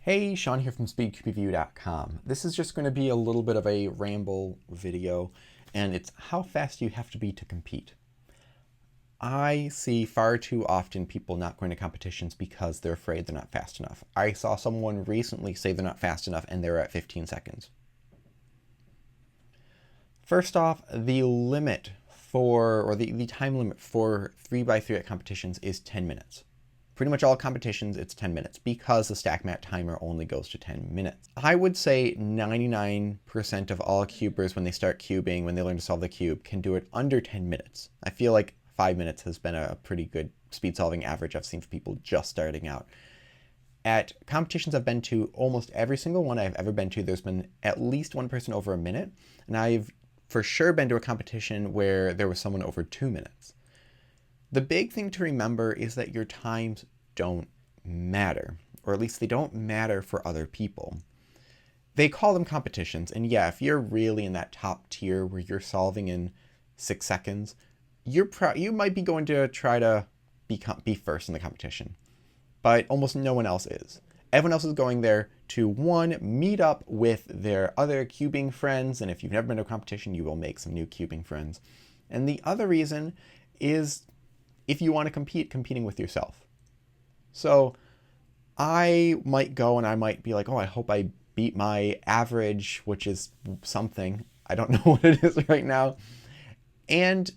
Hey, Sean here from SpeedCubeReview.com. This is just going to be a little bit of a ramble video, and it's how fast you have to be to compete. I see far too often people not going to competitions because they're afraid they're not fast enough. I saw someone recently say they're not fast enough and they're at 15 seconds. First off, the limit or the time limit for 3x3 at competitions is 10 minutes. Pretty much all competitions, it's 10 minutes because the stack mat timer only goes to 10 minutes. I would say 99% of all cubers, when they start cubing, when they learn to solve the cube, can do it under 10 minutes. I feel like 5 minutes has been a pretty good speed solving average I've seen for people just starting out. At competitions I've been to, almost every single one I've ever been to, there's been at least one person over a minute, and I've for sure been to a competition where there was someone over 2 minutes. The big thing to remember is that your times don't matter, or at least they don't matter for other people. They call them competitions, and yeah, if you're really in that top tier where you're solving in 6 seconds, you might be going to try to be first in the competition, but almost no one else is. Everyone else is going there to, one, meet up with their other cubing friends, and if you've never been to a competition, you will make some new cubing friends. And the other reason is if you want to compete, competing with yourself. So I might go and I might be like, oh, I hope I beat my average, which is something. I don't know what it is right now. And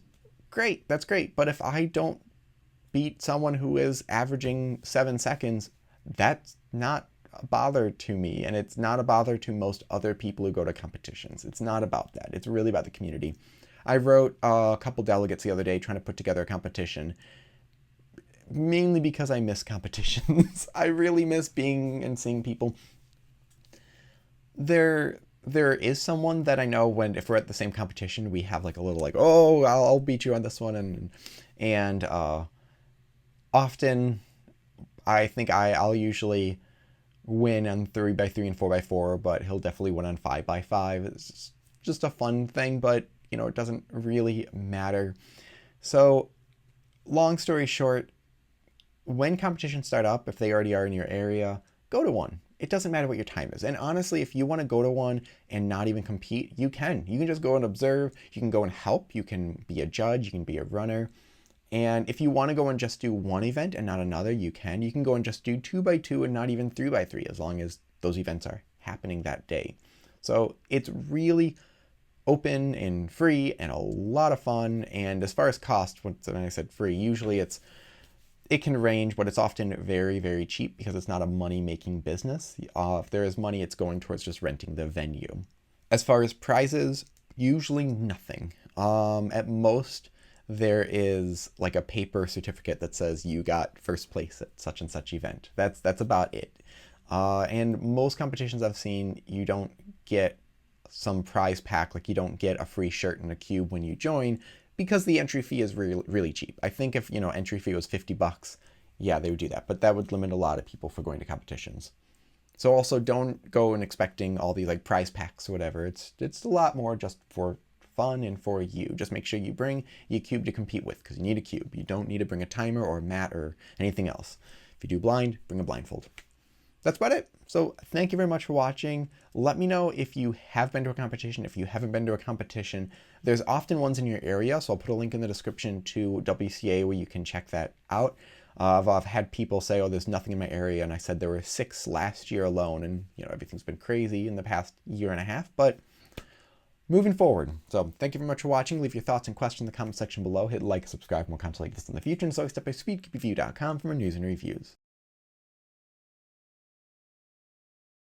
great, that's great. But if I don't beat someone who is averaging 7 seconds, that's not a bother to me. And it's not a bother to most other people who go to competitions. It's not about that. It's really about the community. I wrote a couple delegates the other day trying to put together a competition, mainly because I miss competitions. I really miss being and seeing people. There is someone that I know if we're at the same competition, we have like a little like, oh, I'll beat you on this one, and often I think I'll usually win on 3x3 and 4x4, but he'll definitely win on 5x5. It's just a fun thing, but it doesn't really matter. So long story short, when competitions start up, if they already are in your area, go to one. It doesn't matter what your time is. And honestly, if you want to go to one and not even compete, you can. You can just go and observe. You can go and help. You can be a judge. You can be a runner. And if you want to go and just do one event and not another, you can. You can go and just do 2x2 and not even 3x3, as long as those events are happening that day. So it's really open and free and a lot of fun. And as far as cost, when I said free, usually it can range, but it's often very, very cheap because it's not a money-making business. If there is money, it's going towards just renting the venue. As far as prizes, usually nothing. At most, there is like a paper certificate that says you got first place at such and such event. That's about it. And most competitions I've seen, you don't get some prize pack, like you don't get a free shirt and a cube when you join, because the entry fee is really, really cheap. I think if entry fee was $50, yeah, they would do that, but that would limit a lot of people for going to competitions. So also don't go and expecting all these like prize packs or whatever. It's a lot more just for fun and for you. Just make sure you bring your cube to compete with, because you need a cube. You don't need to bring a timer or a mat or anything else. If you do blind, bring a blindfold. That's about it. So thank you very much for watching. Let me know if you have been to a competition. If you haven't been to a competition, there's often ones in your area, so I'll put a link in the description to WCA where you can check that out. I've had people say, oh, there's nothing in my area, and I said there were 6 last year alone, and everything's been crazy in the past year and a half, but moving forward. So thank you very much for watching. Leave your thoughts and questions in the comment section below. Hit like, subscribe, and more content like this in the future, and so step by SpeedCubeReview.com for more news and reviews.